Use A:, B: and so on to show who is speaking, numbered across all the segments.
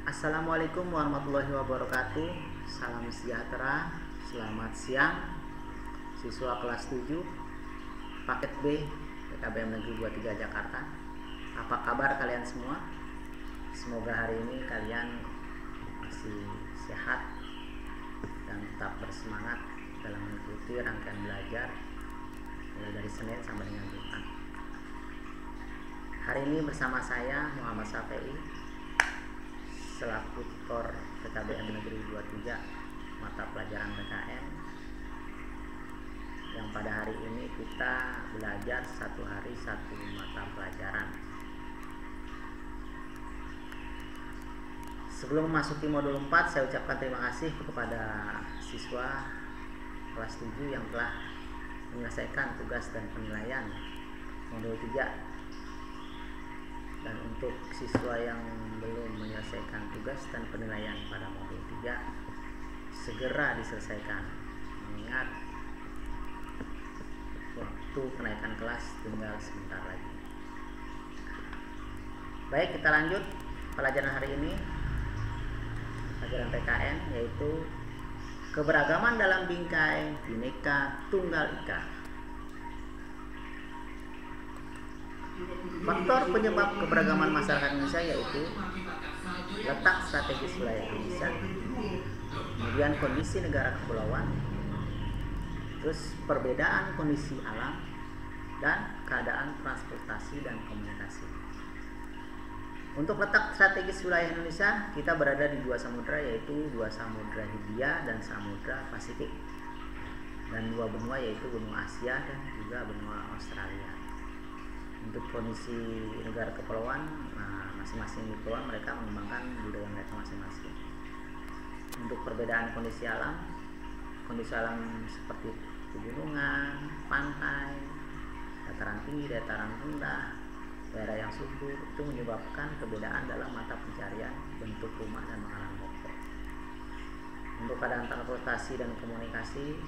A: Assalamualaikum warahmatullahi wabarakatuh. Salam sejahtera. Selamat siang siswa kelas 7 paket B PKBM Negeri 23 Jakarta. Apa kabar kalian semua? Semoga hari ini kalian masih sehat dan tetap bersemangat dalam mengikuti rangkaian belajar mulai dari Senin sampai dengan Jumat. Hari ini bersama saya Muhammad Safei selaku tutor PKBM Negeri 23 mata pelajaran PKN, yang pada hari ini kita belajar satu hari satu mata pelajaran. Sebelum memasuki modul 4, saya ucapkan terima kasih kepada siswa kelas 7 yang telah menyelesaikan tugas dan penilaian modul 3. Dan untuk siswa yang belum menyelesaikan tugas dan penilaian pada modul 3, segera diselesaikan, mengingat waktu kenaikan kelas tinggal sebentar lagi. Baik, kita lanjut pelajaran hari ini, pelajaran PKN, yaitu keberagaman dalam bingkai Bhinneka Tunggal Ika. Faktor penyebab keberagaman masyarakat Indonesia yaitu letak strategis wilayah Indonesia, kemudian kondisi negara kepulauan, terus perbedaan kondisi alam, dan keadaan transportasi dan komunikasi. Untuk letak strategis wilayah Indonesia, kita berada di dua samudra, yaitu dua samudra Hindia dan samudra Pasifik, dan dua benua, yaitu benua Asia dan juga benua Australia. Untuk kondisi negara kepulauan, masing-masing kepulauan mereka mengembangkan budaya mereka masing-masing. Untuk perbedaan kondisi alam seperti pegunungan, pantai, dataran tinggi, dataran rendah, daerah yang subur, itu menyebabkan perbedaan dalam mata pencarian, bentuk rumah dan makanan pokok. Untuk keadaan transportasi dan komunikasi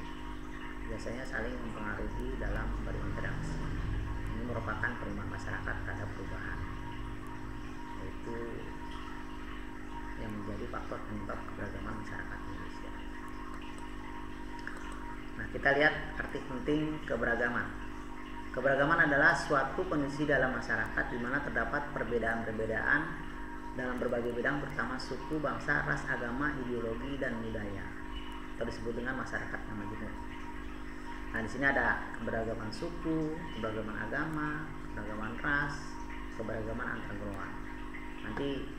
A: biasanya saling mempengaruhi dalam berinteraksi. Ini merupakan perubahan masyarakat terhadap perubahan, yaitu yang menjadi faktor penyebab keberagaman masyarakat Indonesia. Nah, kita lihat arti penting keberagaman. Keberagaman adalah suatu kondisi dalam masyarakat di mana terdapat perbedaan-perbedaan dalam berbagai bidang, pertama suku, bangsa, ras, agama, ideologi, dan budaya, atau disebut dengan masyarakat yang majemuk. Nah, di sini ada keberagaman suku, keberagaman agama, keberagaman ras, keberagaman antar golongan. Nanti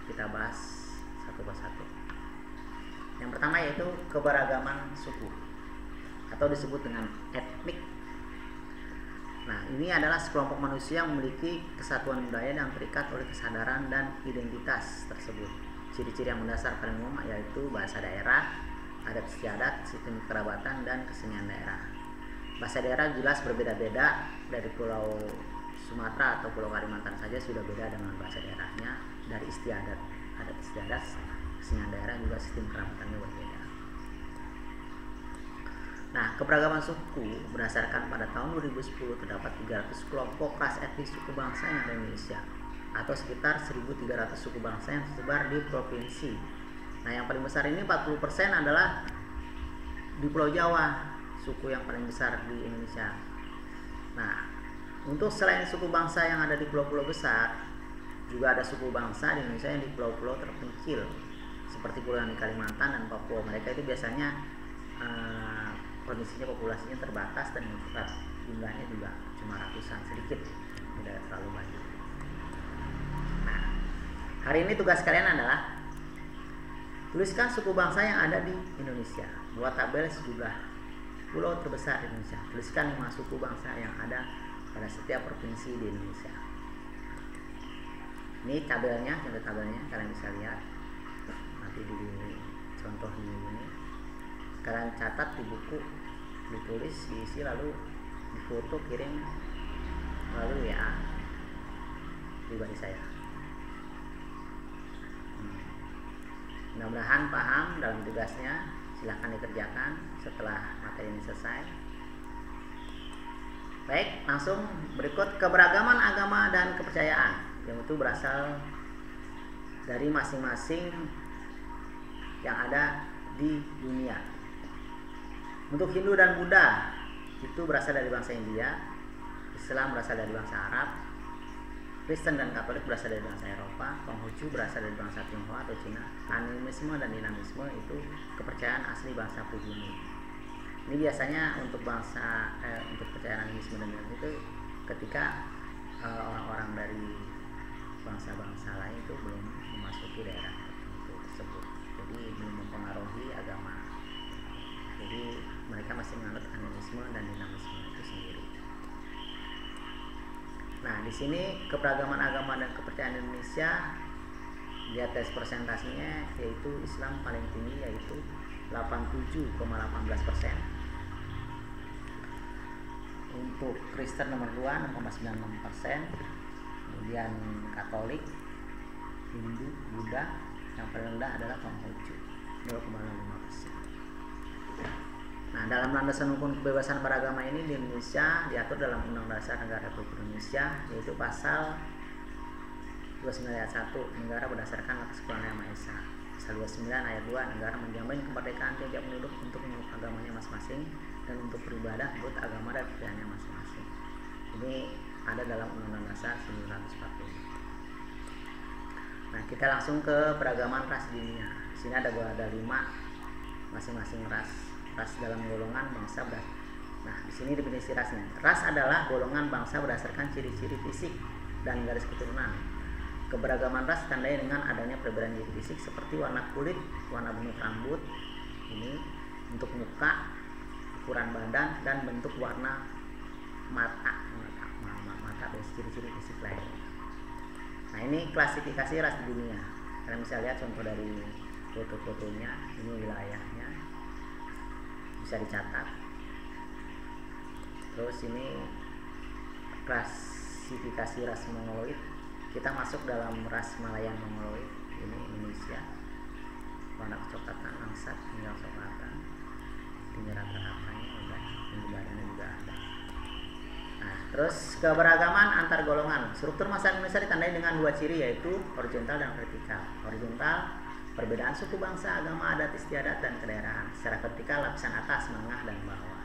A: kita bahas satu persatu. Yang pertama yaitu keberagaman suku, atau disebut dengan etnik. Nah, ini adalah sekelompok manusia yang memiliki kesatuan budaya yang terikat oleh kesadaran dan identitas tersebut. Ciri-ciri yang mendasar paling umum yaitu bahasa daerah, adat istiadat, sistem kerabatan, dan kesenian daerah. Bahasa daerah jelas berbeda-beda, dari Pulau Sumatera atau Pulau Kalimantan saja sudah beda dengan bahasa daerahnya. Dari istiadat, adat istiadat, kesenian daerah, juga sistem kerabatannya berbeda. Nah, keberagaman suku berdasarkan pada tahun 2010 terdapat 300 kelompok ras etnis suku bangsa yang ada di Indonesia, atau sekitar 1.300 suku bangsa yang tersebar di provinsi. Nah, yang paling besar ini 40% adalah di Pulau Jawa, suku yang paling besar di Indonesia. Nah, untuk selain suku bangsa yang ada di pulau-pulau besar, juga ada suku bangsa di Indonesia yang di pulau-pulau terpencil, seperti pulau yang di Kalimantan dan Papua. Mereka itu biasanya kondisinya populasinya terbatas dan jumlahnya juga cuma ratusan, sedikit, tidak terlalu banyak. Nah, hari ini tugas kalian adalah tuliskan suku bangsa yang ada di Indonesia. Buat tabel sejumlah pulau terbesar di Indonesia. Tuliskan 5 suku bangsa yang ada pada setiap provinsi di Indonesia. Ini tabelnya, contoh tabelnya kalian bisa lihat. Nanti di contoh di ini. Kalian catat di buku, ditulis, diisi, lalu difoto, kirim lalu ya pribadi saya. Mudah-mudahan paham dalam tugasnya. Silahkan dikerjakan setelah materi ini selesai. Baik, langsung berikut keberagaman agama dan kepercayaan, yang itu berasal dari masing-masing yang ada di dunia. Untuk Hindu dan Buddha itu berasal dari bangsa India, Islam berasal dari bangsa Arab, Kristen dan Katolik berasal dari bangsa Eropa, Konghucu berasal dari bangsa Tionghoa atau Cina. Animisme dan dinamisme itu kepercayaan asli bangsa pribumi. Ini biasanya untuk untuk kepercayaan animisme dan dinamisme itu ketika orang-orang dari bangsa-bangsa lain itu belum memasuki daerah tertentu tersebut, jadi belum mempengaruhi agama. Jadi mereka masih menganut animisme dan dinamisme itu sendiri. Nah, di sini keberagaman agama dan kepercayaan Indonesia lihat tes persentasinya, yaitu Islam paling tinggi yaitu 87,18%. Untuk Kristen nomor 2 6,96%. Kemudian Katolik, Hindu, Buddha, yang paling rendah adalah Konghucu 0,05%. Nah, dalam landasan hukum kebebasan beragama ini di Indonesia diatur dalam Undang-Undang Dasar Negara Republik Indonesia, yaitu pasal 29 ayat 1, negara berdasarkan atas Tuhan Yang Maha Esa. Pasal 29 ayat 2, negara menjamin kemerdekaan tiap penduduk untuk menurut agamanya masing-masing dan untuk beribadah menurut agama dan kepercayaannya masing-masing. Ini ada dalam Undang-Undang Dasar 1945. Nah, kita langsung ke peragaman ras di dunia. Di sini ada 5 masing-masing ras dalam golongan bangsa berdasarkan. Nah, di sini definisi rasnya. Ras adalah golongan bangsa berdasarkan ciri-ciri fisik dan garis keturunan. Keberagaman ras ditandai dengan adanya perbedaan ciri fisik seperti warna kulit, warna bentuk rambut, ini bentuk muka, ukuran badan, dan bentuk warna mata dan ciri-ciri fisik lainnya. Nah, ini klasifikasi ras di dunia. Kalian bisa lihat contoh dari foto-fotonya, ini wilayahnya bisa dicatat. Terus ini klasifikasi ras Mongoloid. Kita masuk dalam ras Malayan Mongoloid. Ini Indonesia. Warna kecoklatan, langsat, tinggal coklatan, tinggal rata-ratanya udah, tinggi badannya juga ada. Nah, terus keberagaman antar golongan. Struktur masyarakat Indonesia ditandai dengan 2 ciri, yaitu horizontal dan vertikal. Horizontal, perbedaan suku, bangsa, agama, adat istiadat, dan kedaerahan. Secara vertikal, lapisan atas, menengah, dan bawah.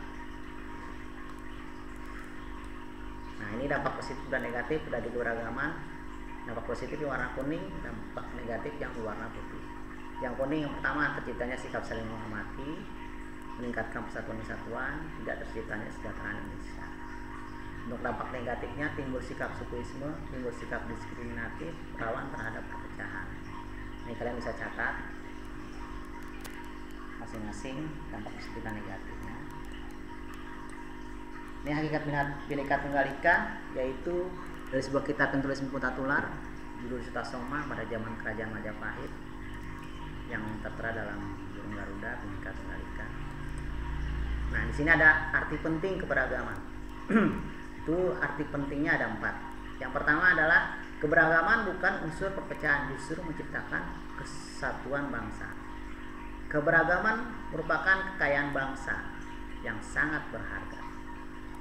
A: Nah, ini dampak positif dan negatif dari keberagaman. Dampak positif di warna kuning, dampak negatif yang di warna putih. Yang kuning yang pertama, terciptanya sikap saling menghormati, meningkatkan persatuan kesatuan, tidak terciptanya kesejahteraan Indonesia. Untuk dampak negatifnya, timbul sikap sukuisme, timbul sikap diskriminatif, rawan terhadap perpecahan. Ini kalian bisa catat masing-masing dampak positif dan negatifnya. Ini hakikat Bhinneka Tunggal Ika, yaitu dari sebuah kitab yang tulis Mpu Tatular, judul Sutasoma pada zaman Kerajaan Majapahit, yang tertera dalam burung Garuda Bhinneka Tunggal Ika. Nah, di sini ada arti penting keberagaman. Itu arti pentingnya ada 4. Yang pertama adalah keberagaman bukan unsur perpecahan, justru menciptakan kesatuan bangsa. Keberagaman merupakan kekayaan bangsa yang sangat berharga.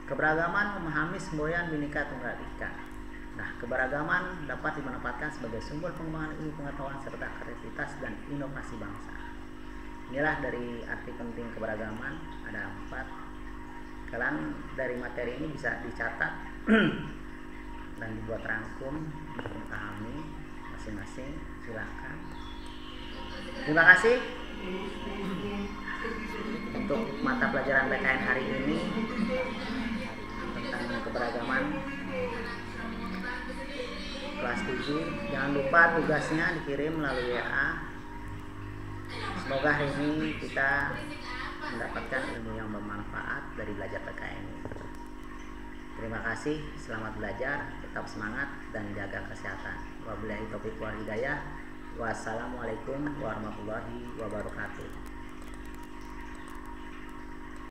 A: Keberagaman memahami semboyan Bhinneka Tunggal Ika. Nah, keberagaman dapat dimanfaatkan sebagai sumber pengembangan ilmu pengetahuan serta kreativitas dan inovasi bangsa. Inilah dari arti penting keberagaman, ada 4. Kalian dari materi ini bisa dicatat dan dibuat rangkum, dipahami masing-masing. Silakan. Terima kasih untuk mata pelajaran PKN hari ini tentang keberagaman kelas 7. Jangan lupa tugasnya dikirim melalui WA. Semoga hari ini kita mendapatkan ilmu yang bermanfaat dari belajar PKN ini. Terima kasih, selamat belajar, tetap semangat dan jaga kesehatan. Wabillahi taufiq wal hidayah. Wassalamualaikum warahmatullahi wabarakatuh.